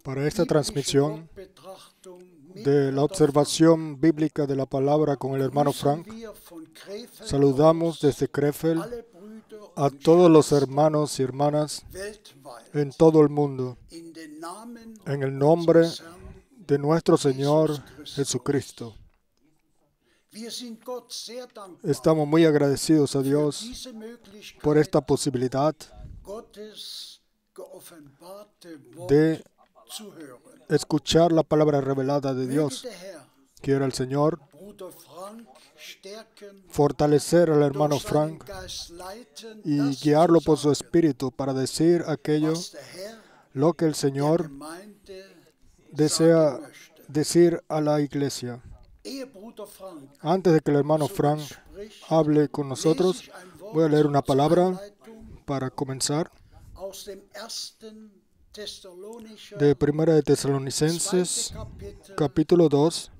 Para esta transmisión de la observación bíblica de la palabra con el hermano Frank, saludamos desde Krefeld a todos los hermanos y hermanas en todo el mundo, en el nombre de nuestro Señor Jesucristo. Estamos muy agradecidos a Dios por esta posibilidad de escuchar la palabra revelada de Dios. Quiera el Señor fortalecer al hermano Frank y guiarlo por su espíritu para decir aquello lo que el Señor desea decir a la iglesia. Antes de que el hermano Frank hable con nosotros, voy a leer una palabra para comenzar de Primera de Tesalonicenses, capítulo 2,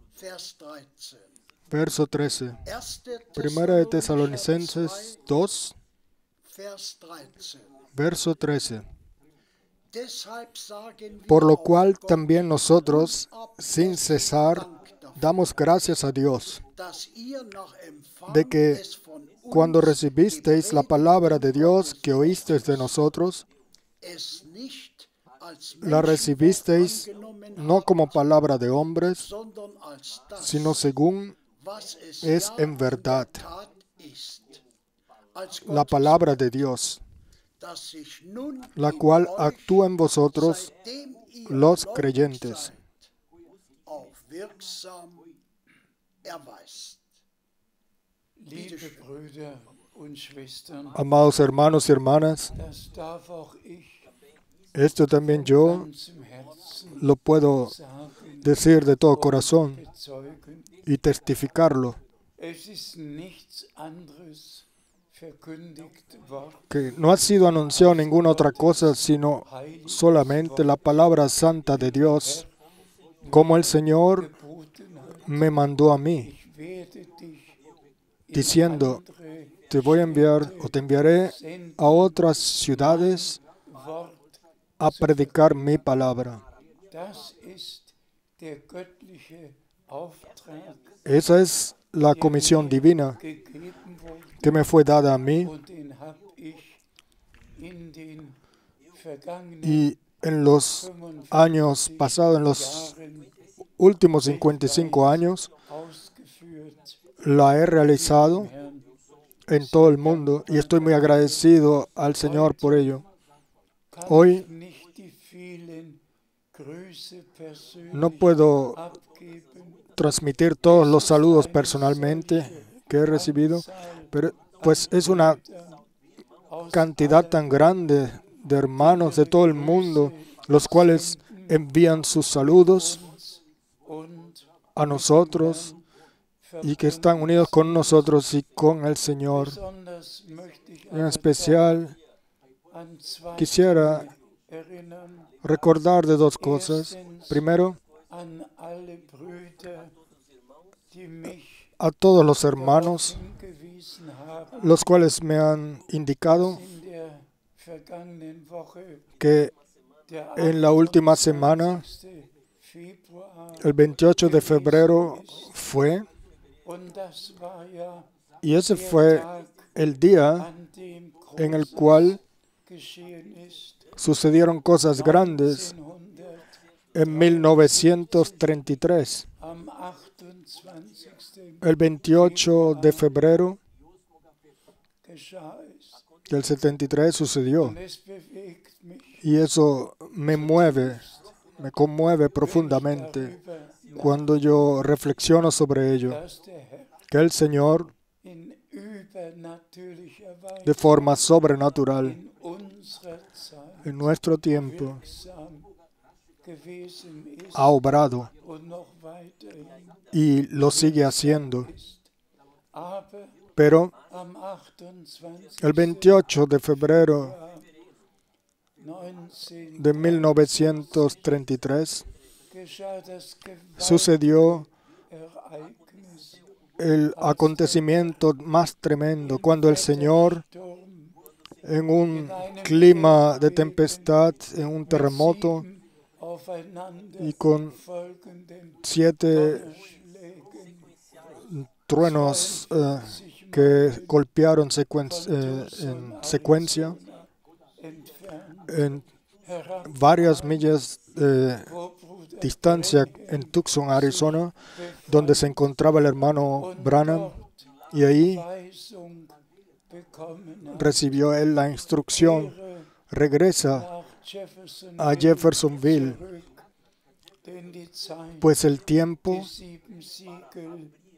verso 13. Primera de Tesalonicenses 2, verso 13. Por lo cual también nosotros, sin cesar, damos gracias a Dios, de que cuando recibisteis la palabra de Dios que oísteis de nosotros, la recibisteis no como palabra de hombres, sino según es en verdad la palabra de Dios, la cual actúa en vosotros los creyentes. Amados hermanos y hermanas, esto también yo lo puedo decir de todo corazón y testificarlo, que no ha sido anunciado ninguna otra cosa sino solamente la palabra santa de Dios, como el Señor me mandó a mí, diciendo, te voy a enviar o te enviaré a otras ciudades a predicar mi palabra. Esa es la comisión divina que me fue dada a mí, y en los años pasados, en los últimos 55 años, la he realizado en todo el mundo y estoy muy agradecido al Señor por ello. Hoy no puedo transmitir todos los saludos personalmente que he recibido, pero pues es una cantidad tan grande de hermanos de todo el mundo, los cuales envían sus saludos a nosotros y que están unidos con nosotros y con el Señor. En especial, quisiera recordar de dos cosas. Primero, a todos los hermanos, los cuales me han indicado que en la última semana, el 28 de febrero fue, y ese fue el día en el cual sucedieron cosas grandes en 1933. El 28 de febrero del 73 sucedió. Y eso me conmueve profundamente cuando yo reflexiono sobre ello. Que el Señor, de forma sobrenatural, en nuestro tiempo, ha obrado y lo sigue haciendo. Pero el 28 de febrero de 1933 sucedió el acontecimiento más tremendo cuando el Señor en un clima de tempestad, en un terremoto y con 7 truenos que golpearon en secuencia en varias millas de distancia en Tucson, Arizona, donde se encontraba el hermano Branham, y ahí recibió él la instrucción: regresa a Jeffersonville, pues el tiempo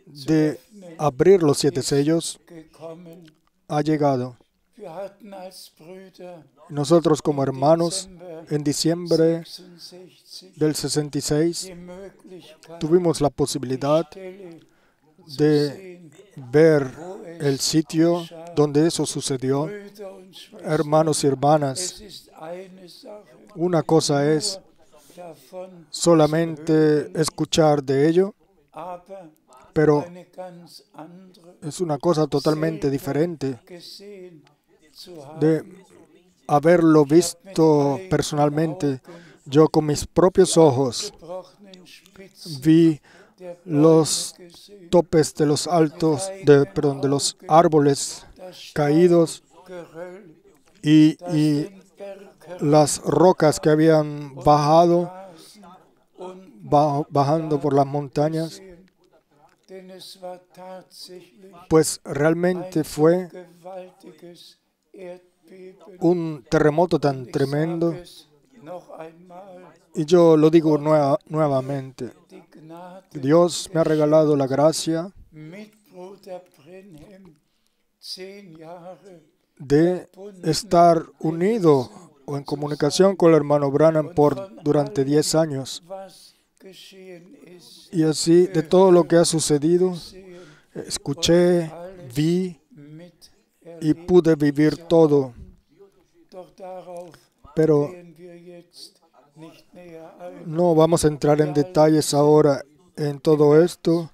de abrir los 7 sellos ha llegado. Nosotros como hermanos, en diciembre del 66, tuvimos la posibilidad de ver el sitio donde eso sucedió. Hermanos y hermanas, una cosa es solamente escuchar de ello, pero es una cosa totalmente diferente de haberlo visto personalmente. Yo con mis propios ojos vi los topes de los de los árboles caídos y las rocas que habían bajando por las montañas. Pues realmente fue un terremoto tan tremendo. Y yo lo digo nuevamente. Dios me ha regalado la gracia de estar unido o en comunicación con el hermano Branham durante 10 años. Y así, de todo lo que ha sucedido, escuché, vi y pude vivir todo. Pero no vamos a entrar en detalles ahora en todo esto.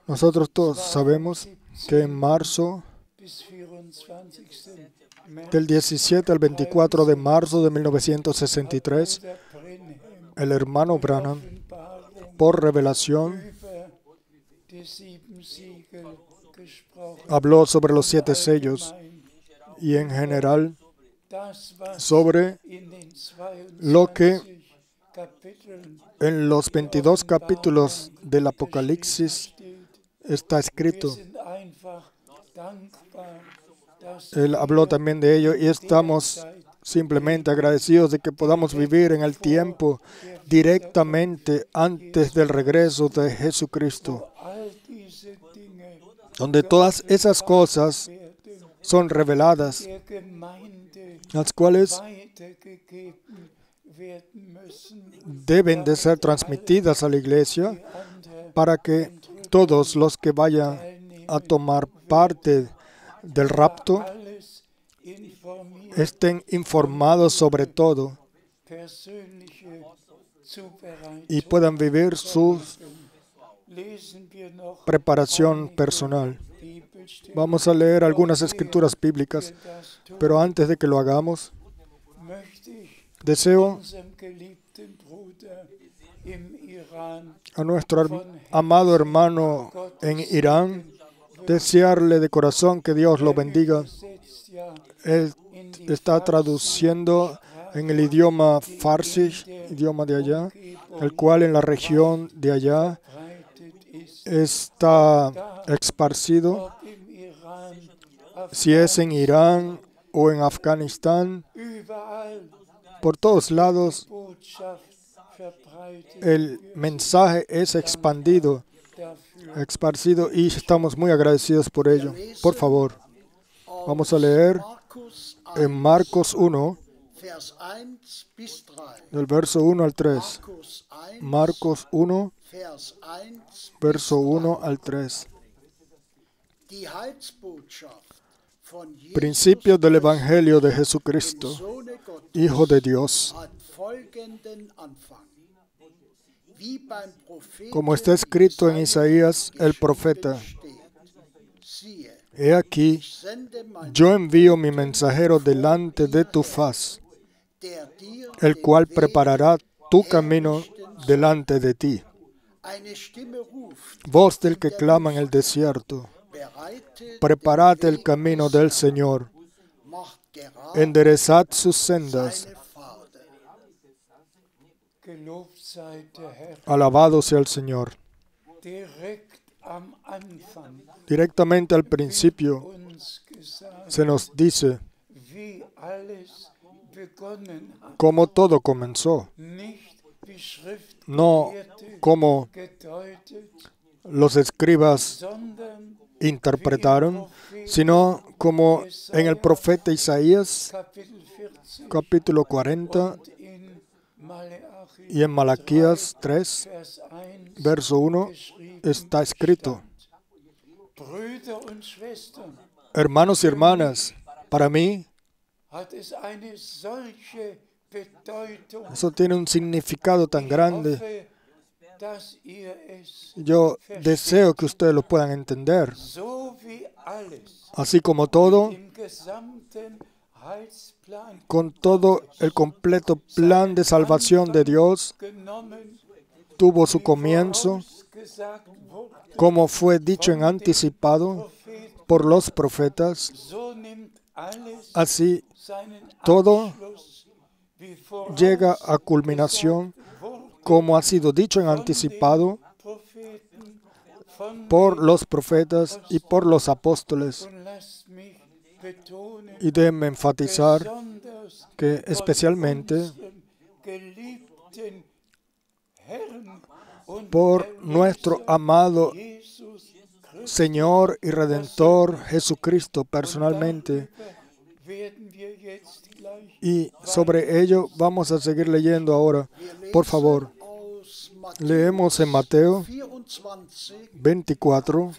Nosotros todos sabemos que en marzo, del 17 al 24 de marzo de 1963, el hermano Branham, por revelación, habló sobre los 7 sellos y en general sobre lo que en los 22 capítulos del Apocalipsis está escrito. Él habló también de ello y estamos simplemente agradecidos de que podamos vivir en el tiempo directamente antes del regreso de Jesucristo, donde todas esas cosas son reveladas, las cuales deben de ser transmitidas a la iglesia para que todos los que vayan a tomar parte del rapto estén informados sobre todo y puedan vivir su preparación personal. Vamos a leer algunas escrituras bíblicas, pero antes de que lo hagamos, deseo a nuestro amado hermano en Irán desearle de corazón que Dios lo bendiga. Él está traduciendo en el idioma farsi, idioma de allá, el cual en la región de allá está esparcido. Si es en Irán o en Afganistán, por todos lados el mensaje es esparcido y estamos muy agradecidos por ello. Por favor, vamos a leer en Marcos 1, del verso 1 al 3. Marcos 1, verso 1 al 3. Principio del Evangelio de Jesucristo, Hijo de Dios. Como está escrito en Isaías el profeta, He aquí, yo envío mi mensajero delante de tu faz, el cual preparará tu camino delante de ti. Voz del que clama en el desierto, preparad el camino del Señor, enderezad sus sendas. Alabado sea el Señor. Directamente al principio se nos dice cómo todo comenzó, no como los escribas interpretaron, sino como en el profeta Isaías, capítulo 40, y en Malaquías 3, verso 1, está escrito: hermanos y hermanas, para mí eso tiene un significado tan grande. Yo deseo que ustedes lo puedan entender. Así como todo, con todo el completo plan de salvación de Dios, tuvo su comienzo, como fue dicho en anticipado por los profetas. Así, todo llega a culminación, como ha sido dicho en anticipado por los profetas y por los apóstoles. Y déjenme enfatizar que especialmente por nuestro amado Señor y Redentor Jesucristo personalmente. Y sobre ello vamos a seguir leyendo ahora. Por favor, leemos en Mateo 24,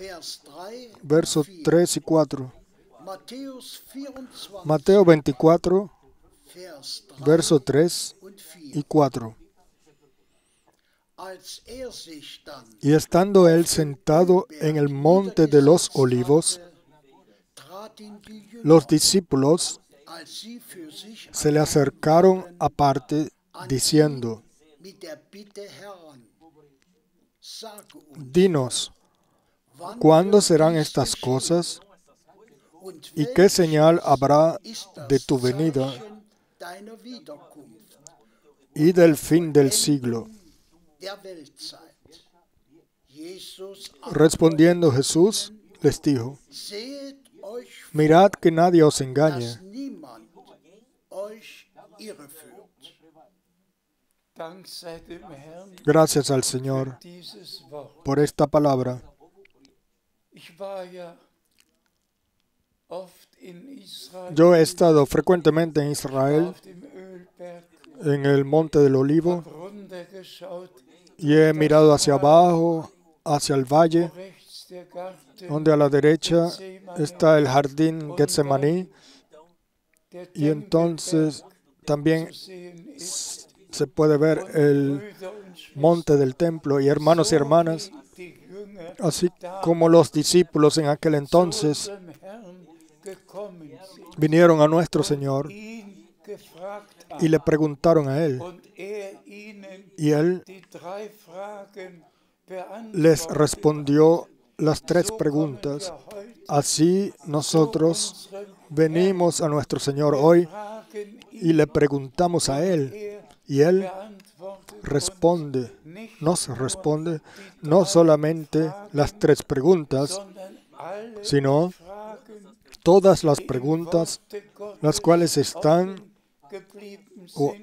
versos 3 y 4. Mateo 24, versos 3 y 4. Y estando él sentado en el monte de los olivos, los discípulos se le acercaron aparte, diciendo: dinos, ¿cuándo serán estas cosas? ¿Y qué señal habrá de tu venida y del fin del siglo? Respondiendo Jesús les dijo: mirad que nadie os engañe. Gracias al Señor por esta palabra. Yo he estado frecuentemente en Israel, en el Monte del Olivo, y he mirado hacia abajo, hacia el valle, donde a la derecha está el jardín Getsemaní, y entonces también se puede ver el monte del templo. Y hermanos y hermanas, así como los discípulos en aquel entonces vinieron a nuestro Señor y le preguntaron a Él, y Él les respondió las 3 preguntas. Así nosotros venimos a nuestro Señor hoy y le preguntamos a Él, y Él nos responde no solamente las 3 preguntas, sino todas las preguntas las cuales están o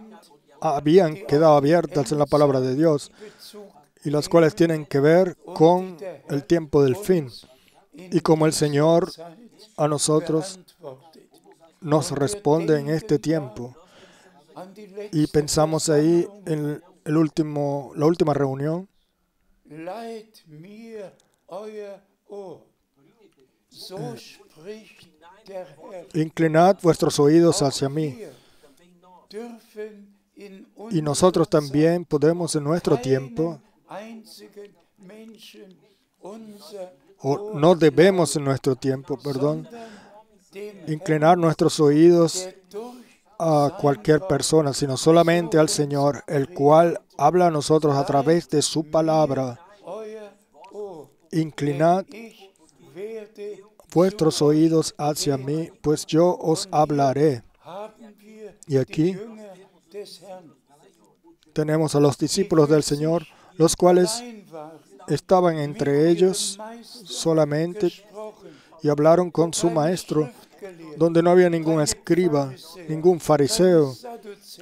habían quedado abiertas en la palabra de Dios y las cuales tienen que ver con el tiempo del fin, y como el Señor a nosotros nos responde en este tiempo. Y pensamos ahí en la última reunión. Inclinad vuestros oídos hacia mí. Y nosotros también podemos en nuestro tiempo o no debemos en nuestro tiempo, inclinar nuestros oídos a cualquier persona, sino solamente al Señor, el cual habla a nosotros a través de su palabra. Inclinad vuestros oídos hacia mí, pues yo os hablaré. Y aquí tenemos a los discípulos del Señor, los cuales estaban entre ellos solamente y hablaron con su maestro, donde no había ningún escriba, ningún fariseo,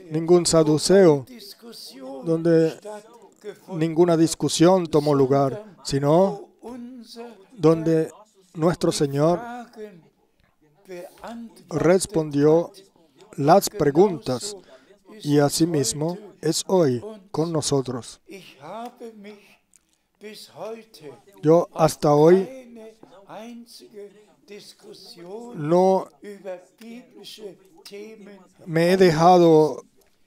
ningún saduceo, donde ninguna discusión tomó lugar, sino donde nuestro Señor respondió las preguntas, y asimismo es hoy con nosotros. Yo hasta hoy no me he dejado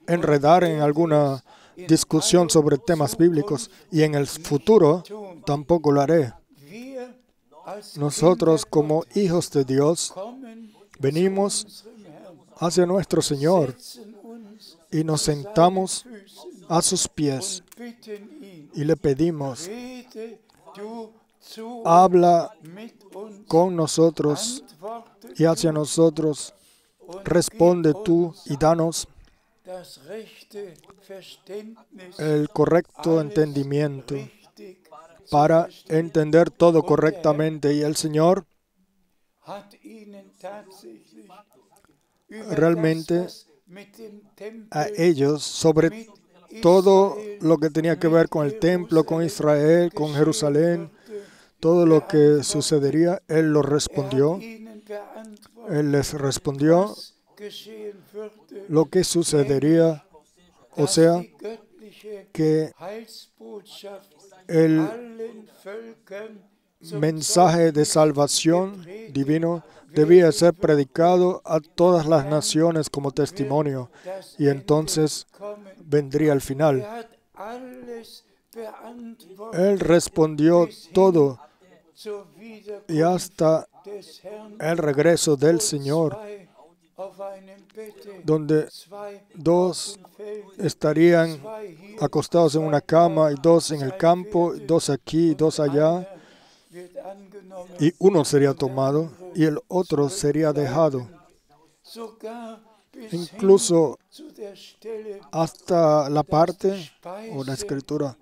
enredar en alguna discusión sobre temas bíblicos, y en el futuro tampoco lo haré. Nosotros, como hijos de Dios, venimos hacia nuestro Señor y nos sentamos a sus pies y le pedimos: habla con nosotros y hacia nosotros, responde tú y danos el correcto entendimiento para entender todo correctamente. Y el Señor realmente a ellos, sobre todo lo que tenía que ver con el templo, con Israel, con Jerusalén, todo lo que sucedería, Él lo respondió. Él les respondió lo que sucedería, o sea, que el mensaje de salvación divino debía ser predicado a todas las naciones como testimonio, y entonces vendría el final. Él respondió todo, y hasta el regreso del Señor, donde dos estarían acostados en una cama, y dos en el campo, dos aquí, dos allá, y uno sería tomado y el otro sería dejado. Incluso hasta la parte o la escritura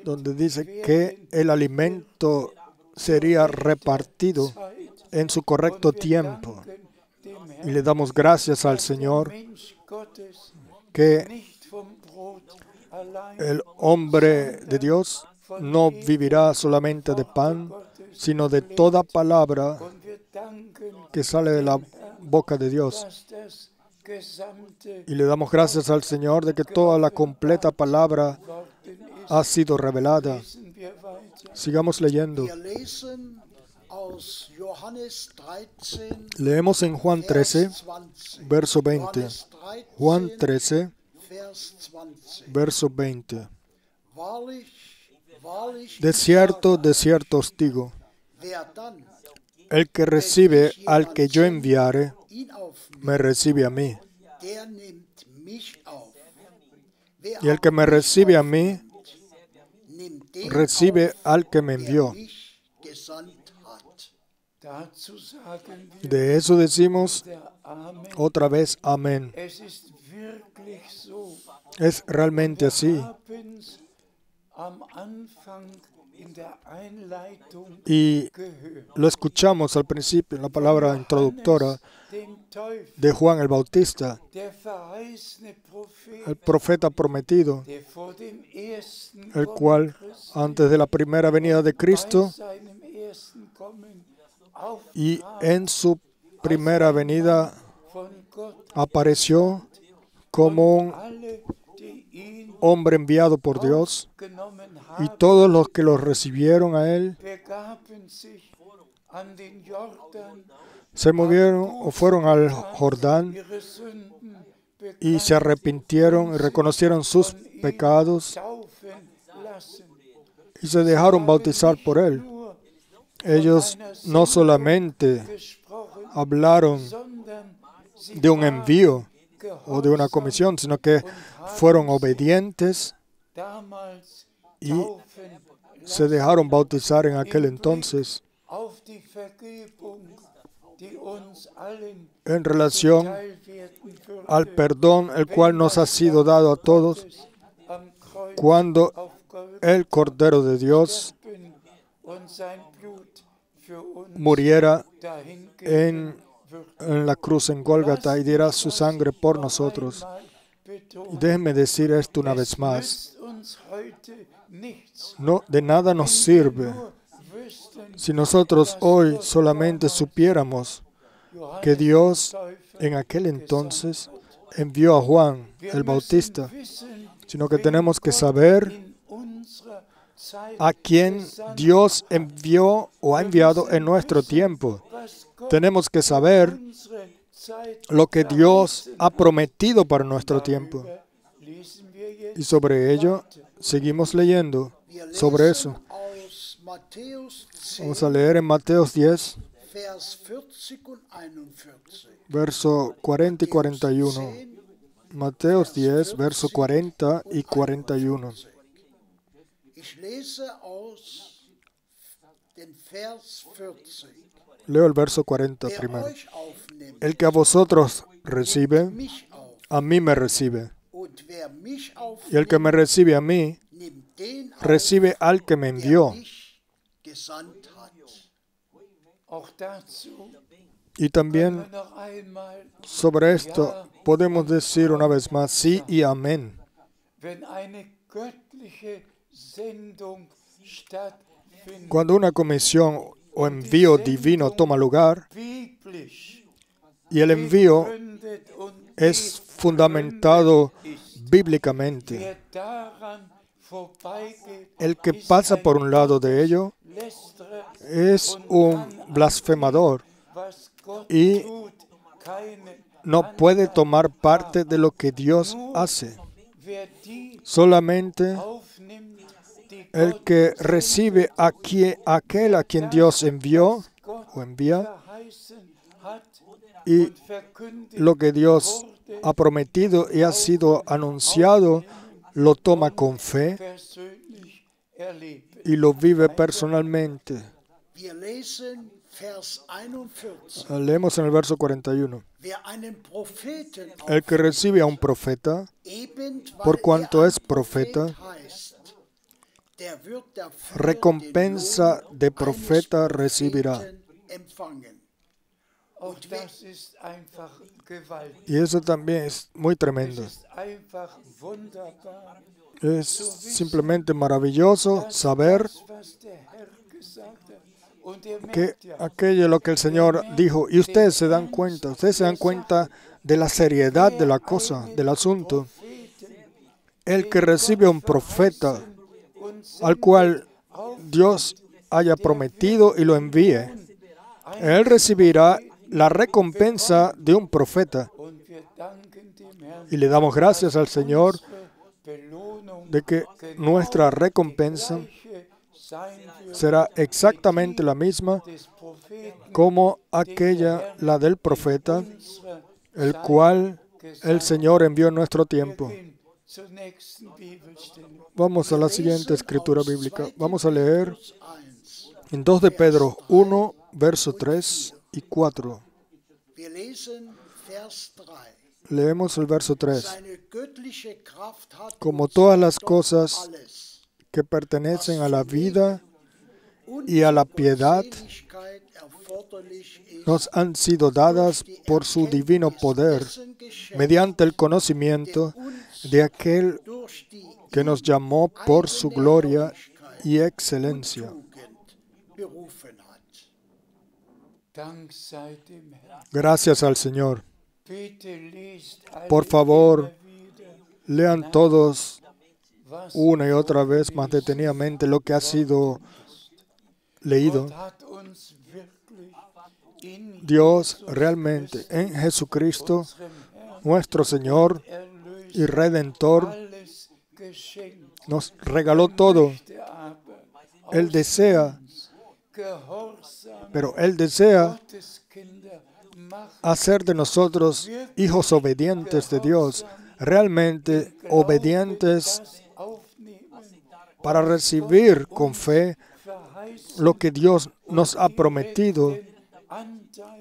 donde dice que el alimento sería repartido en su correcto tiempo. Y le damos gracias al Señor que el hombre de Dios no vivirá solamente de pan, sino de toda palabra que sale de la boca de Dios. Y le damos gracias al Señor de que toda la completa palabra ha sido revelada. Sigamos leyendo. Leemos en Juan 13, verso 20. Juan 13, verso 20. De cierto os digo, el que recibe al que yo enviare, me recibe a mí. Y el que me recibe a mí, recibe al que me envió. De eso decimos otra vez amén. Es realmente así. Y lo escuchamos al principio en la palabra introductora de Juan el Bautista, el profeta prometido, el cual antes de la primera venida de Cristo y en su primera venida apareció como un hombre enviado por Dios, y todos los que lo recibieron a él se movieron o fueron al Jordán y se arrepintieron y reconocieron sus pecados y se dejaron bautizar por él. Ellos no solamente hablaron de un envío o de una comisión, sino que fueron obedientes y se dejaron bautizar en aquel entonces en relación al perdón el cual nos ha sido dado a todos cuando el Cordero de Dios muriera en la cruz en Gólgata y diera su sangre por nosotros. Y déjenme decir esto una vez más. No, de nada nos sirve si nosotros hoy solamente supiéramos que Dios en aquel entonces envió a Juan el Bautista, sino que tenemos que saber a quien Dios envió o ha enviado en nuestro tiempo. Tenemos que saber lo que Dios ha prometido para nuestro tiempo. Y sobre ello seguimos leyendo sobre eso. Vamos a leer en Mateo 10, verso 40 y 41. Mateo 10, verso 40 y 41. Leo el verso 40 primero. El que a vosotros recibe, a mí me recibe. Y el que me recibe a mí, recibe al que me envió. Y también sobre esto podemos decir una vez más sí y amén. Cuando una comisión o envío divino toma lugar, y el envío es fundamentado bíblicamente, el que pasa por un lado de ello es un blasfemador y no puede tomar parte de lo que Dios hace. Solamente el que recibe aquel a quien Dios envió o envía y lo que Dios ha prometido y ha sido anunciado, lo toma con fe y lo vive personalmente. Leemos en el verso 41. El que recibe a un profeta, por cuanto es profeta, recompensa de profeta recibirá. Y eso también es muy tremendo. Es simplemente maravilloso saber que aquello es lo que el Señor dijo. Y ustedes se dan cuenta de la seriedad de la cosa, del asunto. El que recibe a un profeta al cual Dios haya prometido y lo envíe, él recibirá la recompensa de un profeta. Y le damos gracias al Señor de que nuestra recompensa será exactamente la misma como aquella, la del profeta, el cual el Señor envió en nuestro tiempo. Vamos a la siguiente escritura bíblica. Vamos a leer en 2 de Pedro 1, verso 3 y 4. Leemos el verso 3. Como todas las cosas que pertenecen a la vida y a la piedad nos han sido dadas por su divino poder, mediante el conocimiento de aquel que nos llamó por su gloria y excelencia. Gracias al Señor. Por favor, lean todos una y otra vez más detenidamente lo que ha sido leído. Dios realmente en Jesucristo, nuestro Señor y Redentor, nos regaló todo. Él desea Pero Él desea hacer de nosotros hijos obedientes de Dios, realmente obedientes para recibir con fe lo que Dios nos ha prometido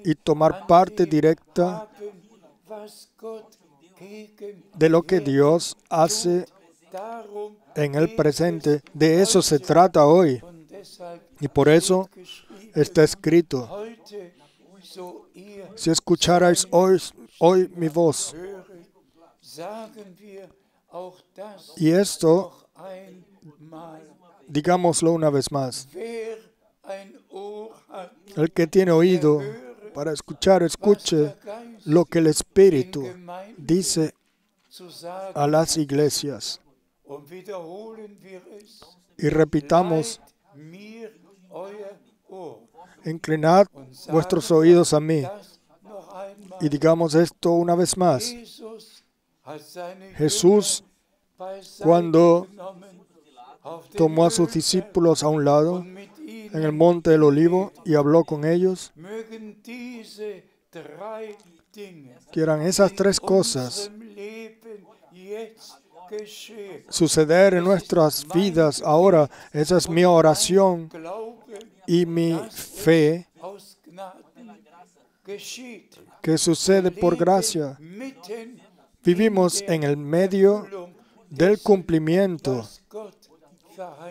y tomar parte directa de lo que Dios hace en el presente. De eso se trata hoy. Y por eso está escrito: si escucharais hoy mi voz. Y esto, digámoslo una vez más: el que tiene oído para escuchar, escuche lo que el Espíritu dice a las iglesias. Y repitamos: inclinad vuestros oídos a mí. Y digamos esto una vez más. Jesús, cuando tomó a sus discípulos a un lado, en el monte del Olivo, y habló con ellos, quieran esas tres cosas suceder en nuestras vidas ahora. Esa es mi oración y mi fe, que sucede por gracia. Vivimos en el medio del cumplimiento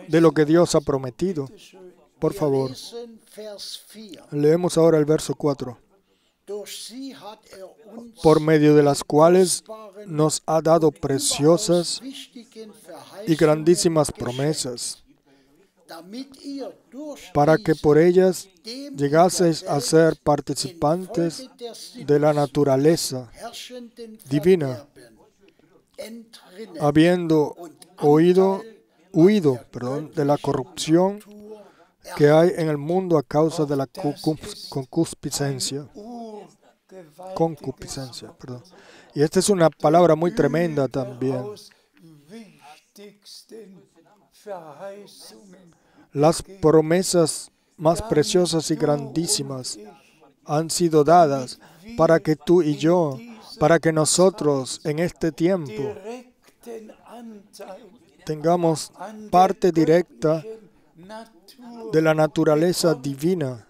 de lo que Dios ha prometido. Por favor, leemos ahora el verso 4. Por medio de las cuales nos ha dado preciosas y grandísimas promesas, para que por ellas llegaseis a ser participantes de la naturaleza divina, habiendo huido de la corrupción que hay en el mundo a causa de la concupiscencia. Y esta es una palabra muy tremenda también. Las promesas más preciosas y grandísimas han sido dadas para que tú y yo, para que nosotros en este tiempo tengamos parte directa de la naturaleza divina.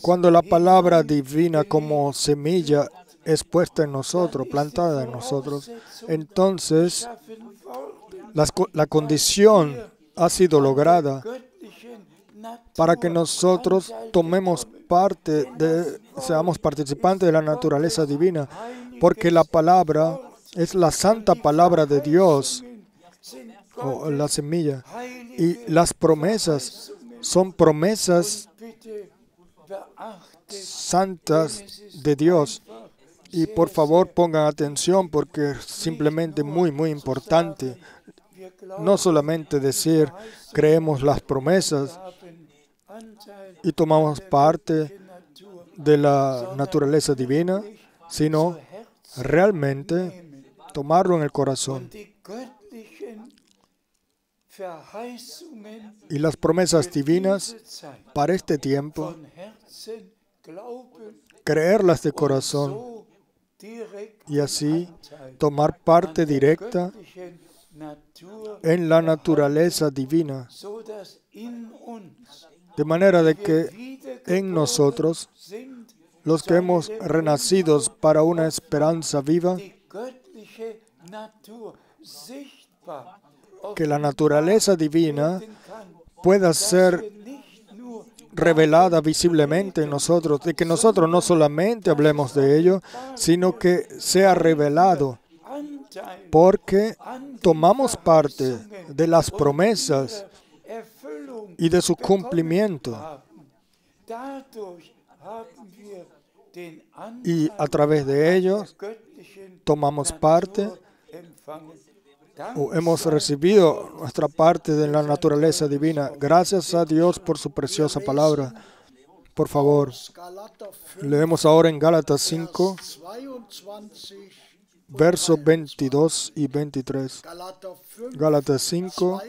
Cuando la palabra divina como semilla es puesta en nosotros, plantada en nosotros, entonces la condición ha sido lograda para que nosotros tomemos parte seamos participantes de la naturaleza divina, porque la palabra es la santa palabra de Dios, o la semilla, y las promesas son promesas santas de Dios. Y por favor pongan atención, porque es simplemente muy, muy importante. No solamente decir creemos las promesas y tomamos parte de la naturaleza divina, sino realmente tomarlo en el corazón. Y las promesas divinas para este tiempo, creerlas de corazón y así tomar parte directa en la naturaleza divina, de manera de que en nosotros, los que hemos renacido para una esperanza viva, que la naturaleza divina pueda ser revelada visiblemente en nosotros, de que nosotros no solamente hablemos de ello, sino que sea revelado, porque tomamos parte de las promesas y de su cumplimiento. Y a través de ellos tomamos parte o hemos recibido nuestra parte de la naturaleza divina. Gracias a Dios por su preciosa palabra. Por favor, leemos ahora en Gálatas 5, versos 22 y 23. Gálatas 5,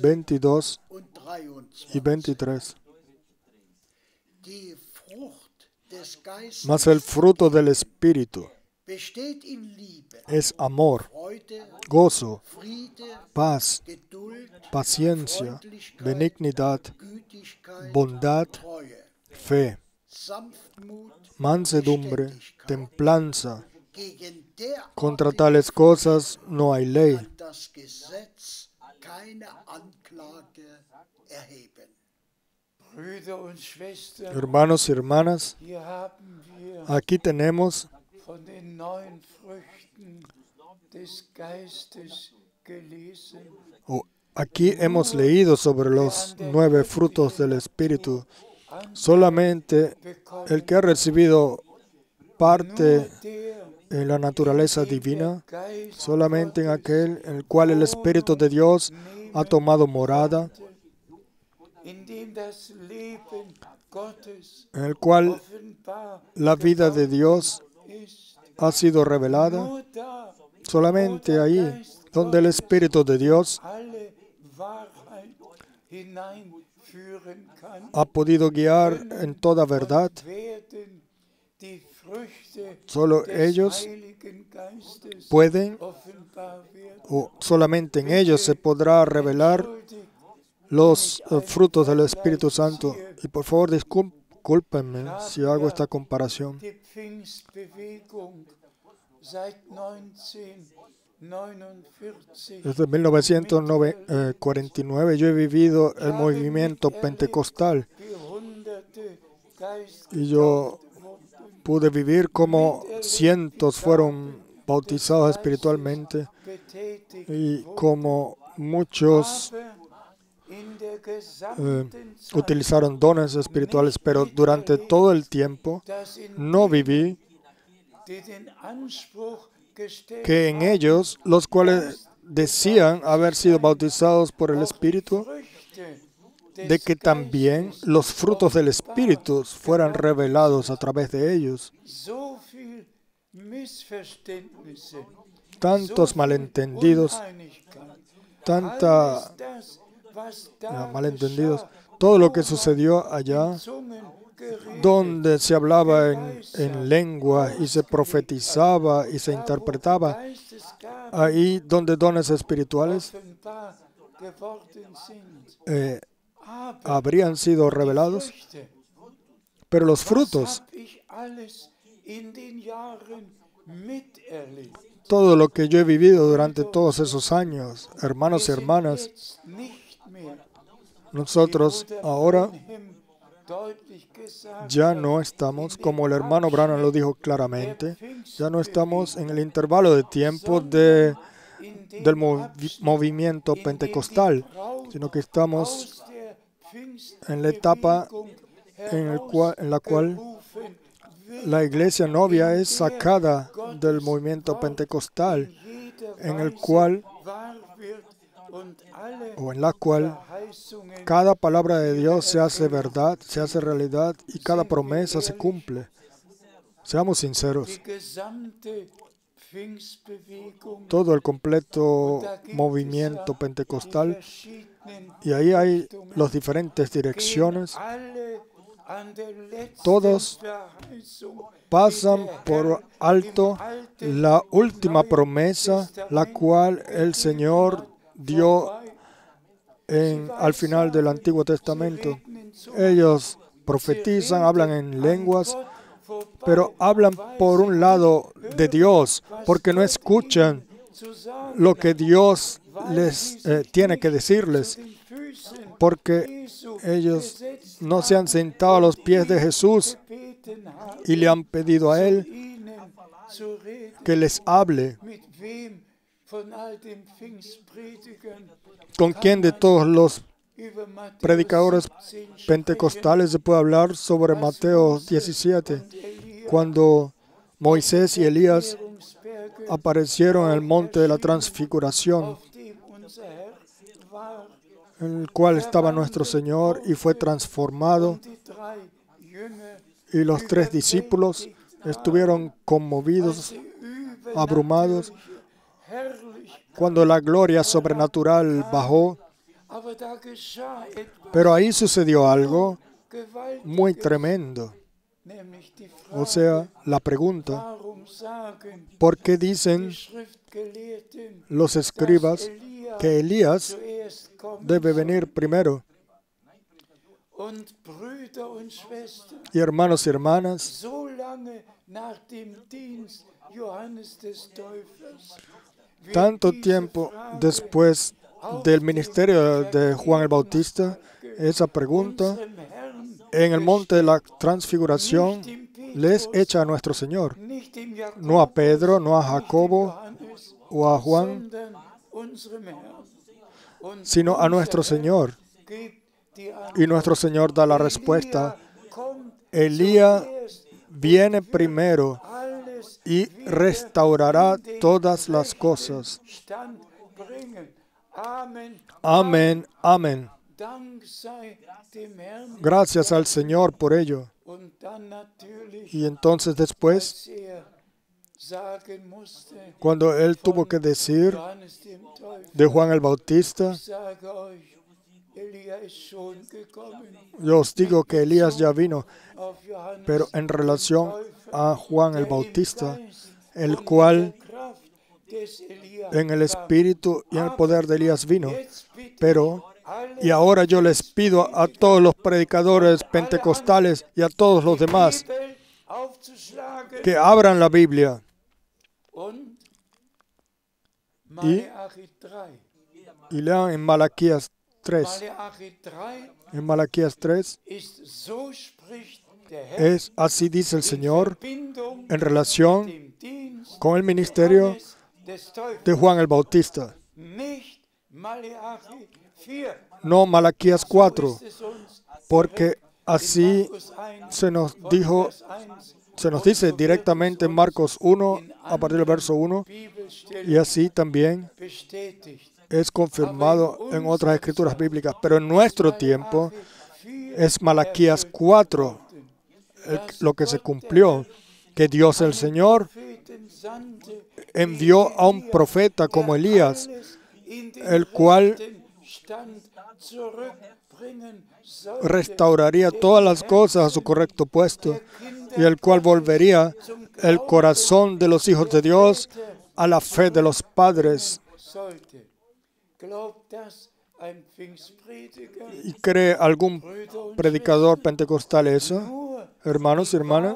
22 y 23. Mas el fruto del Espíritu es amor, gozo, paz, paciencia, benignidad, bondad, fe, mansedumbre, templanza. Contra tales cosas no hay ley. Hermanos y hermanas, aquí tenemos aquí hemos leído sobre los 9 frutos del Espíritu. Solamente el que ha recibido parte en la naturaleza divina, solamente en aquel en el cual el Espíritu de Dios ha tomado morada, en el cual la vida de Dios ha sido revelada, solamente ahí donde el Espíritu de Dios ha podido guiar en toda verdad. Solo ellos pueden, o solamente en ellos se podrá revelar los frutos del Espíritu Santo. Y por favor, discúlpenme si hago esta comparación. Desde 1949 yo he vivido el movimiento pentecostal y yo pude vivir como cientos fueron bautizados espiritualmente y como muchos utilizaron dones espirituales, pero durante todo el tiempo no viví que en ellos, los cuales decían haber sido bautizados por el Espíritu, de que también los frutos del Espíritu fueran revelados a través de ellos. Tantos malentendidos, malentendidos. Todo lo que sucedió allá, donde se hablaba en lengua y se profetizaba y se interpretaba, ahí donde dones espirituales habrían sido revelados, pero los frutos, todo lo que yo he vivido durante todos esos años, hermanos y hermanas, nosotros ahora ya no estamos, como el hermano Branham lo dijo claramente, ya no estamos en el intervalo de tiempo del movimiento pentecostal, sino que estamos en la etapa en la cual la iglesia novia es sacada del movimiento pentecostal, en el cual o en la cual cada palabra de Dios se hace verdad, se hace realidad y cada promesa se cumple. Seamos sinceros. Todo el completo movimiento pentecostal, y ahí hay las diferentes direcciones, todos pasan por alto la última promesa, la cual el Señor dio al final del Antiguo Testamento. Ellos profetizan, hablan en lenguas, pero hablan por un lado de Dios, porque no escuchan lo que Dios les tiene que decirles, porque ellos no se han sentado a los pies de Jesús y le han pedido a Él que les hable. ¿Con quién de todos los predicadores pentecostales se puede hablar sobre Mateo 17, cuando Moisés y Elías aparecieron en el monte de la transfiguración, en el cual estaba nuestro Señor y fue transformado, y los 3 discípulos estuvieron conmovidos abrumados, cuando la gloria sobrenatural bajó. Pero ahí sucedió algo muy tremendo. O sea, la pregunta, ¿por qué dicen los escribas que Elías debe venir primero? Y hermanos y hermanas, tanto tiempo después del ministerio de Juan el Bautista, esa pregunta en el monte de la transfiguración le es hecha a nuestro Señor, no a Pedro, no a Jacobo o a Juan, sino a nuestro Señor. Y nuestro Señor da la respuesta: Elías viene primero y restaurará todas las cosas. Amén, amén. Gracias al Señor por ello. Y entonces después, cuando Él tuvo que decir de Juan el Bautista, yo os digo que Elías ya vino, pero en relación a Juan el Bautista, el cual en el espíritu y en el poder de Elías vino. Y ahora yo les pido a todos los predicadores pentecostales y a todos los demás que abran la Biblia y lean en Malaquías 3. En Malaquías 3 es así dice el Señor en relación con el ministerio de Juan el Bautista. No Malaquías 4, porque así se nos dice directamente en Marcos 1, a partir del verso 1, y así también es confirmado en otras escrituras bíblicas. Pero en nuestro tiempo es Malaquías 4 lo que se cumplió, que Dios el Señor envió a un profeta como Elías, el cual restauraría todas las cosas a su correcto puesto y el cual volvería el corazón de los hijos de Dios a la fe de los padres. ¿Y cree algún predicador pentecostal eso? Hermanos y hermanas,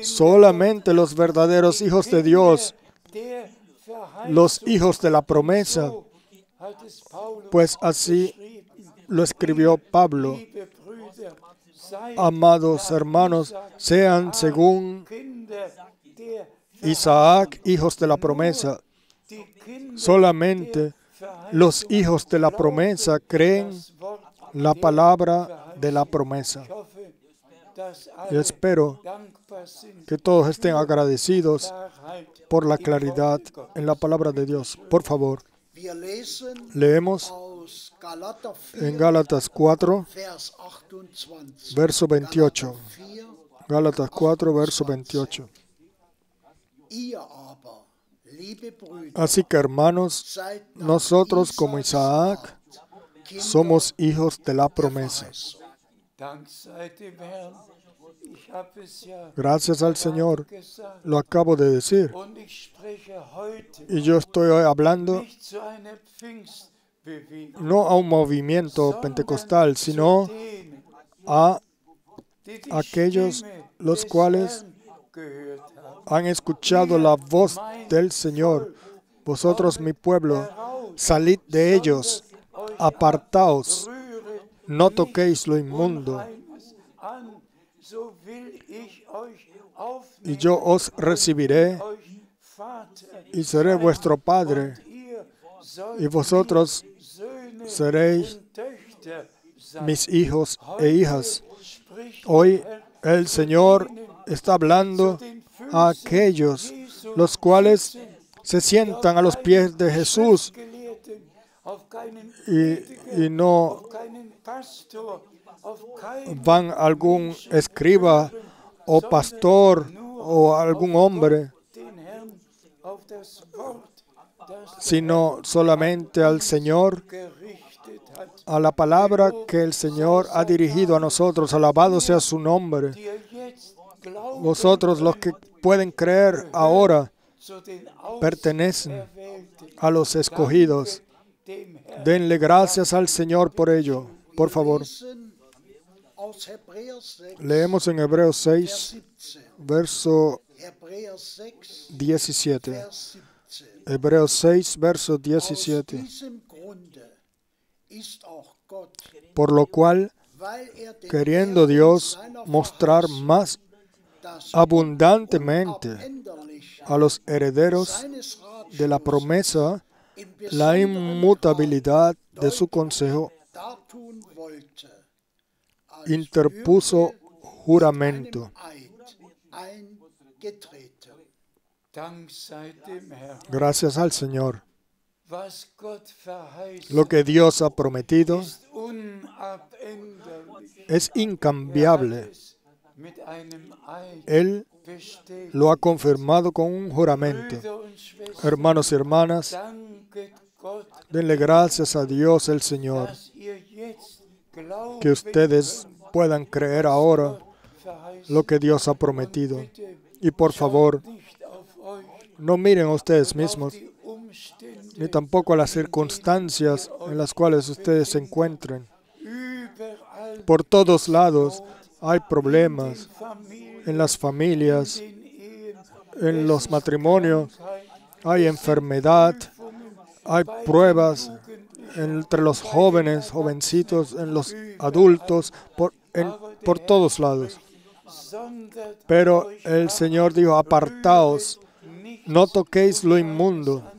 solamente los verdaderos hijos de Dios, los hijos de la promesa, pues así lo escribió Pablo. Amados hermanos, sean según Isaac hijos de la promesa. Solamente los hijos de la promesa creen la palabra de la promesa. Y espero que todos estén agradecidos por la claridad en la palabra de Dios. Por favor, leemos en Gálatas 4, verso 28. Gálatas 4, verso 28. Así que, hermanos, nosotros como Isaac somos hijos de la promesa. Gracias al Señor, lo acabo de decir. Y yo estoy hoy hablando no a un movimiento pentecostal, sino a aquellos los cuales han escuchado la voz del Señor. Vosotros, mi pueblo, salid de ellos, apartaos, no toquéis lo inmundo, y yo os recibiré y seré vuestro Padre, y vosotros seréis mis hijos e hijas. Hoy el Señor está hablando a aquellos los cuales se sientan a los pies de Jesús y no van a algún escriba o pastor o algún hombre sino solamente al Señor, a la palabra que el Señor ha dirigido a nosotros. Alabado sea su nombre. Vosotros, los que pueden creer ahora, pertenecen a los escogidos. Denle gracias al Señor por ello. Por favor. Leemos en Hebreos 6, verso 17. Hebreos 6, verso 17. Por lo cual, queriendo Dios mostrar más abundantemente a los herederos de la promesa la inmutabilidad de su consejo, interpuso juramento. Gracias al Señor. Lo que Dios ha prometido es incambiable. Él lo ha confirmado con un juramento. Hermanos y hermanas, denle gracias a Dios el Señor, que ustedes puedan creer ahora lo que Dios ha prometido. Y por favor, no miren a ustedes mismos, ni tampoco a las circunstancias en las cuales ustedes se encuentren. Por todos lados hay problemas en las familias, en los matrimonios, hay enfermedad, hay pruebas entre los jóvenes, jovencitos, en los adultos, por todos lados. Pero el Señor dijo, apartaos, no toquéis lo inmundo.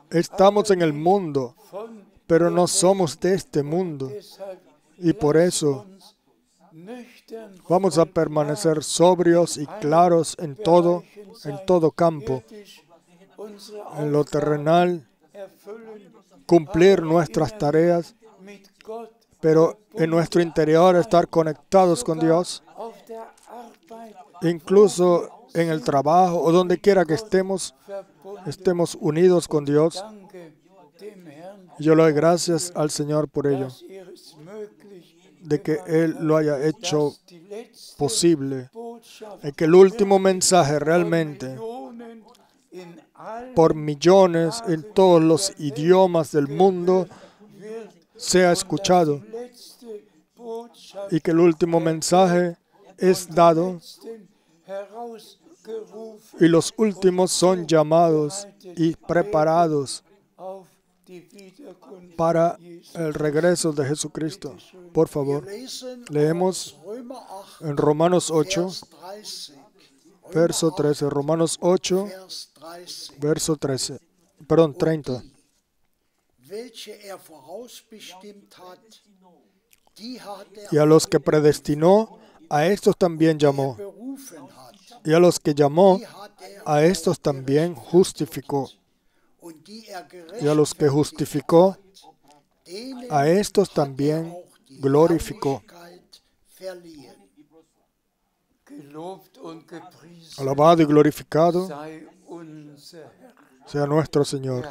Estamos en el mundo, pero no somos de este mundo. Y por eso vamos a permanecer sobrios y claros en todo campo. En lo terrenal, cumplir nuestras tareas, pero en nuestro interior estar conectados con Dios, incluso en el trabajo o donde quiera que estemos unidos con Dios. Yo le doy gracias al Señor por ello, de que Él lo haya hecho posible, y que el último mensaje realmente, por millones en todos los idiomas del mundo, sea escuchado, y que el último mensaje es dado y los últimos son llamados y preparados para el regreso de Jesucristo. Por favor, leemos en Romanos 8, verso 13. Romanos 8, verso 13. Perdón, 30. Y a los que predestinó, a estos también llamó. Y a los que llamó, a estos también justificó. Y a los que justificó, a estos también glorificó. Alabado y glorificado sea nuestro Señor.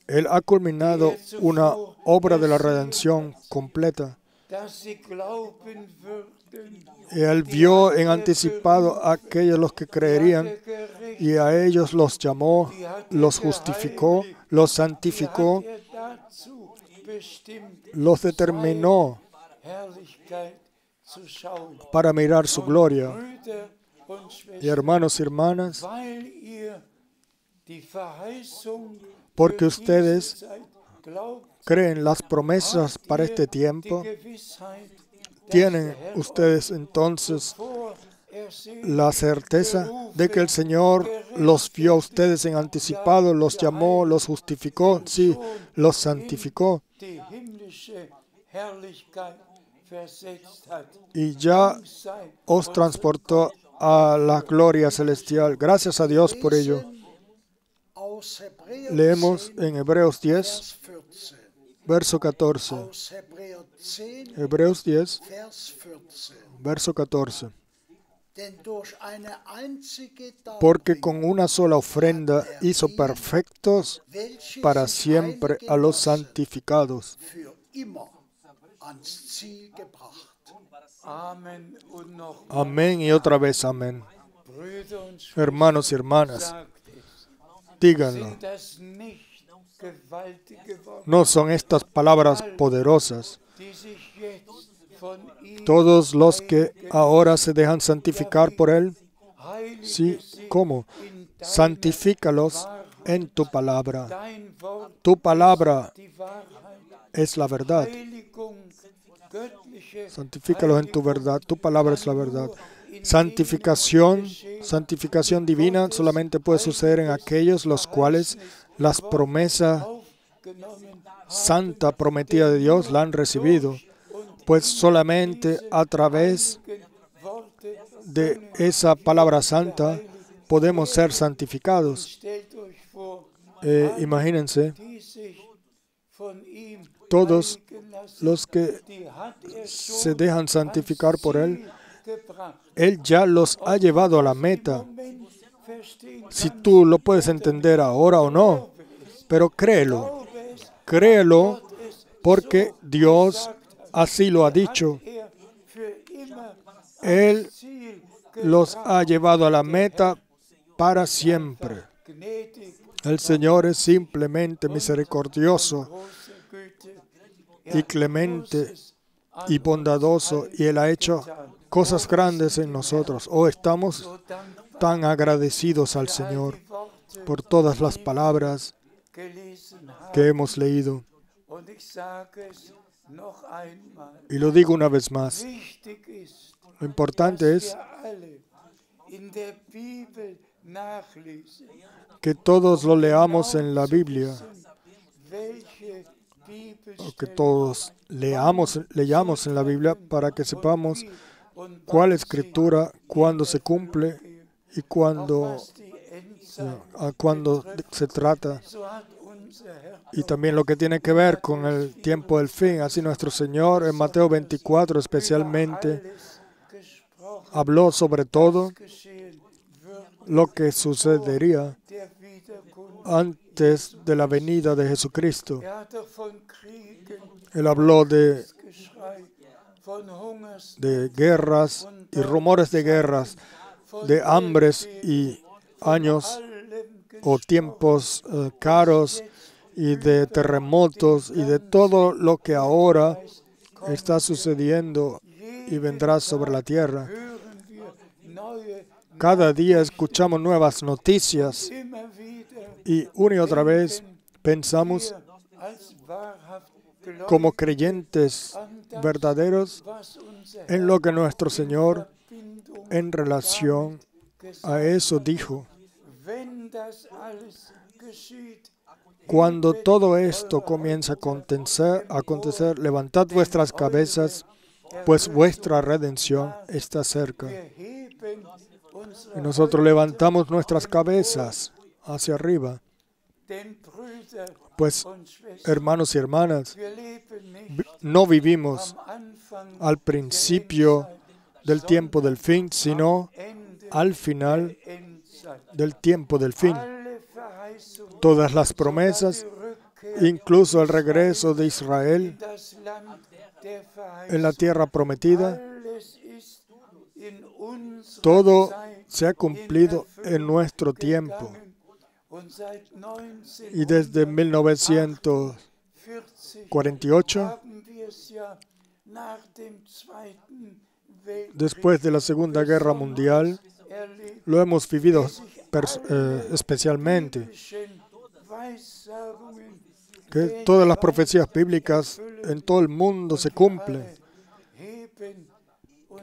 Él ha culminado una obra de la redención completa. Y Él vio en anticipado a aquellos los que creerían, y a ellos los llamó, los justificó, los santificó, los determinó para mirar su gloria. Y hermanos y hermanas, porque ustedes creen las promesas para este tiempo, tienen ustedes entonces la certeza de que el Señor los vio a ustedes en anticipado, los llamó, los justificó, sí, los santificó, y ya os transportó a la gloria celestial. Gracias a Dios por ello. Leemos en Hebreos 10, verso 14. Hebreos 10, verso 14. Porque con una sola ofrenda hizo perfectos para siempre a los santificados. Amén y otra vez amén. Hermanos y hermanas, díganlo. ¿No son estas palabras poderosas? Todos los que ahora se dejan santificar por Él. Sí, ¿cómo? Santifícalos en tu palabra. Tu palabra es la verdad. Santifícalos en tu verdad. Tu palabra es la verdad. Santificación divina solamente puede suceder en aquellos los cuales las promesas santa prometida de Dios la han recibido, pues solamente a través de esa palabra santa podemos ser santificados. Imagínense, todos los que se dejan santificar por Él, Él ya los ha llevado a la meta. Si tú lo puedes entender ahora o no, pero créelo. Créelo porque Dios así lo ha dicho. Él los ha llevado a la meta para siempre. El Señor es simplemente misericordioso y clemente y bondadoso, y Él ha hecho cosas grandes en nosotros. Estamos tan agradecidos al Señor por todas las palabras que hemos leído. Y lo digo una vez más. Lo importante es que todos lo leamos en la Biblia, o que todos leamos en la Biblia para que sepamos cuál escritura, cuándo se cumple y cuándo se trata, y también lo que tiene que ver con el tiempo del fin. Así nuestro Señor en Mateo 24 especialmente habló sobre todo lo que sucedería antes de la venida de Jesucristo. Él habló de guerras y rumores de guerras, de hambres y años o tiempos caros, y de terremotos y de todo lo que ahora está sucediendo y vendrá sobre la tierra. Cada día escuchamos nuevas noticias y una y otra vez pensamos como creyentes verdaderos en lo que nuestro Señor en relación a eso dijo. Cuando todo esto comienza a acontecer, levantad vuestras cabezas, pues vuestra redención está cerca. Y nosotros levantamos nuestras cabezas hacia arriba. Pues, hermanos y hermanas, no vivimos al principio del tiempo del fin, sino al final del tiempo del fin. Todas las promesas, incluso el regreso de Israel en la tierra prometida, todo se ha cumplido en nuestro tiempo. Y desde 1948, después de la Segunda Guerra Mundial, lo hemos vivido especialmente. Que todas las profecías bíblicas en todo el mundo se cumplen.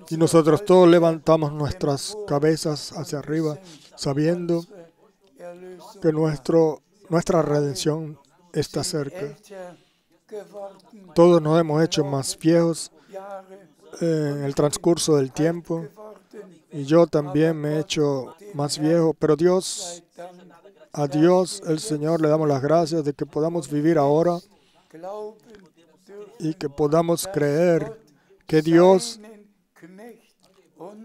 Y nosotros todos levantamos nuestras cabezas hacia arriba, sabiendo que nuestra redención está cerca. Todos nos hemos hecho más viejos en el transcurso del tiempo, y yo también me he hecho más viejo, pero a Dios, el Señor, le damos las gracias de que podamos vivir ahora y que podamos creer que Dios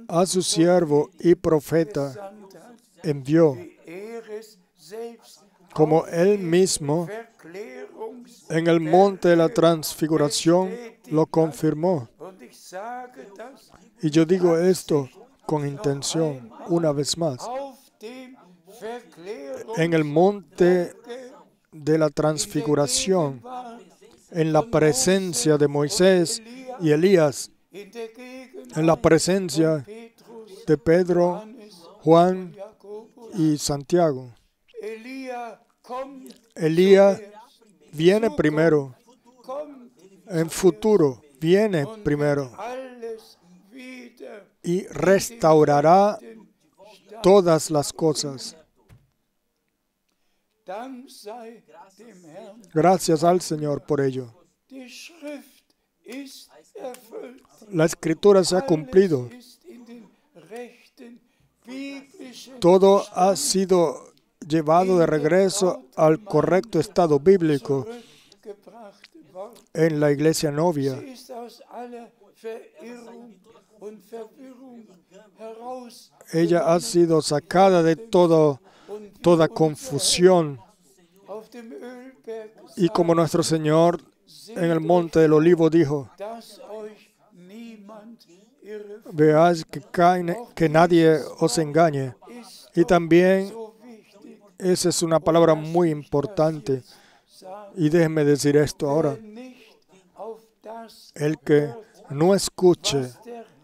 a su siervo y profeta envió, como Él mismo en el monte de la transfiguración lo confirmó. Y yo digo esto con intención, una vez más. En el monte de la transfiguración, en la presencia de Moisés y Elías, en la presencia de Pedro, Juan y Santiago. Elías viene primero, en futuro viene primero y restaurará todas las cosas. Gracias al Señor por ello. La Escritura se ha cumplido. Todo ha sido llevado de regreso al correcto estado bíblico en la iglesia novia. Ella ha sido sacada de toda confusión. Y como nuestro Señor en el monte del Olivo dijo, veáis que nadie os engañe. Y también esa es una palabra muy importante. Y déjenme decir esto ahora. El que no escuche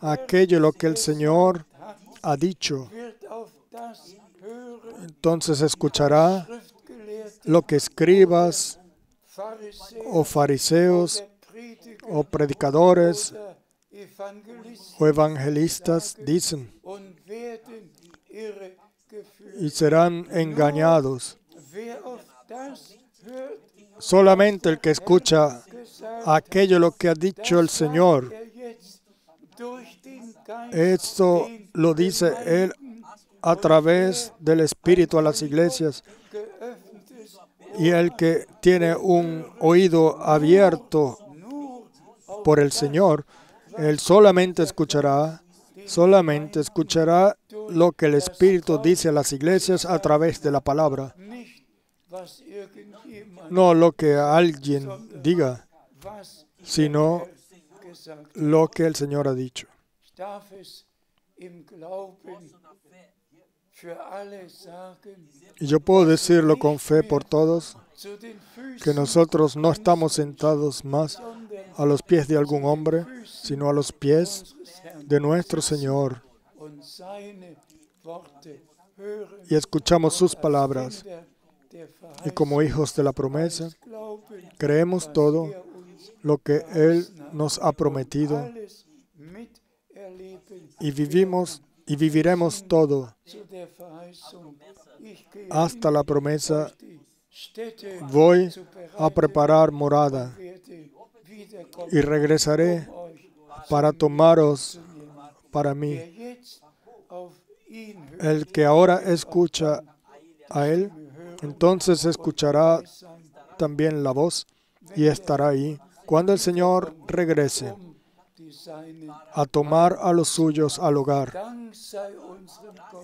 aquello lo que el Señor ha dicho, entonces escuchará lo que escribas o fariseos o predicadores o evangelistas dicen y serán engañados. Solamente el que escucha aquello lo que ha dicho el Señor, esto lo dice Él a través del Espíritu a las iglesias. Y el que tiene un oído abierto por el Señor, él solamente escuchará lo que el Espíritu dice a las iglesias a través de la palabra. No lo que alguien diga, sino lo que el Señor ha dicho. Y yo puedo decirlo con fe por todos, que nosotros no estamos sentados más a los pies de algún hombre, sino a los pies de nuestro Señor. Y escuchamos sus palabras. Y como hijos de la promesa, creemos todo lo que Él nos ha prometido. Y vivimos y viviremos todo hasta la promesa. Voy a preparar morada y regresaré para tomaros para mí. El que ahora escucha a Él, entonces escuchará también la voz y estará ahí cuando el Señor regrese a tomar a los suyos al hogar.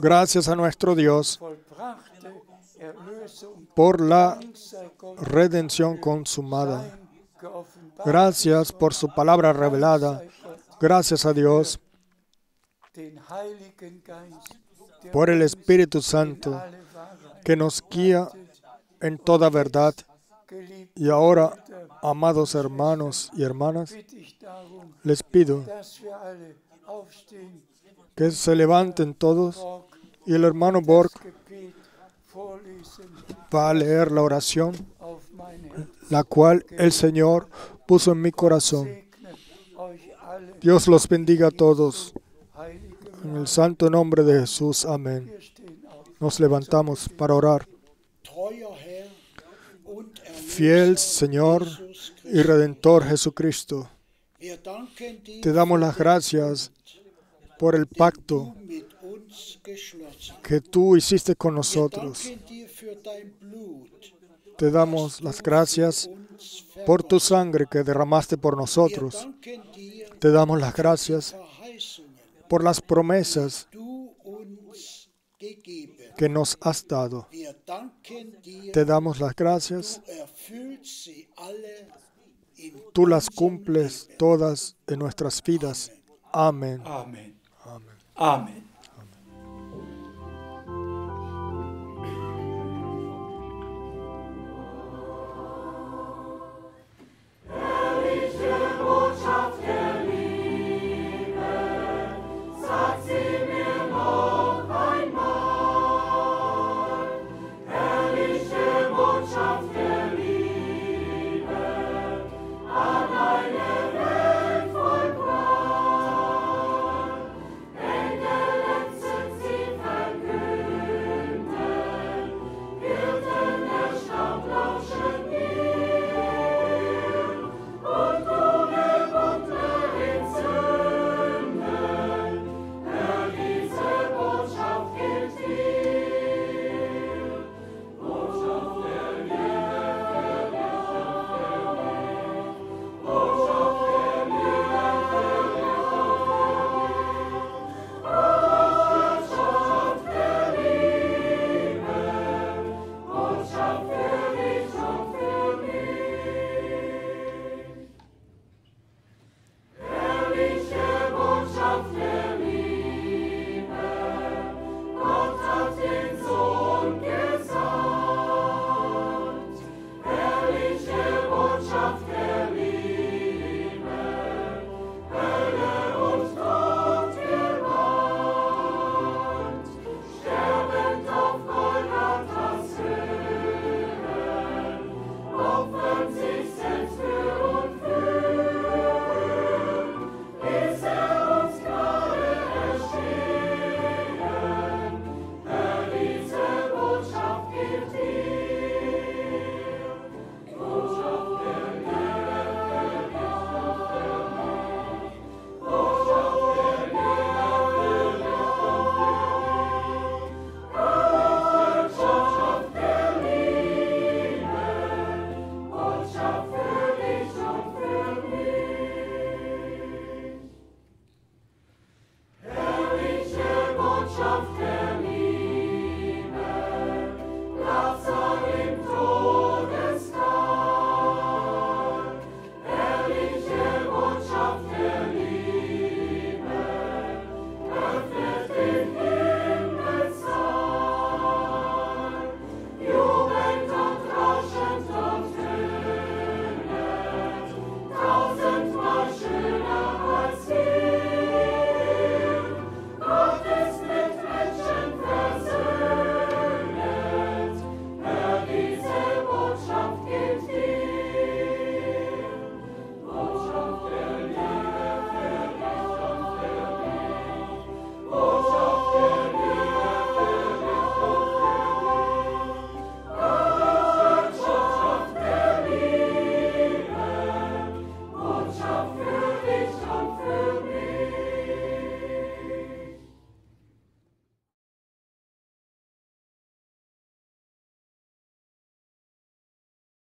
Gracias a nuestro Dios por la redención consumada. Gracias por su palabra revelada. Gracias a Dios por el Espíritu Santo que nos guía en toda verdad. Y ahora, amados hermanos y hermanas, les pido que se levanten todos y el hermano Borg va a leer la oración, la cual el Señor puso en mi corazón. Dios los bendiga a todos. En el santo nombre de Jesús. Amén. Nos levantamos para orar. Fiel Señor y Redentor Jesucristo, te damos las gracias por el pacto que tú hiciste con nosotros. Te damos las gracias por tu sangre que derramaste por nosotros. Te damos las gracias por las promesas que nos has dado. Te damos las gracias. Tú las cumples todas en nuestras vidas. Amén. Amen. Amén. Amen.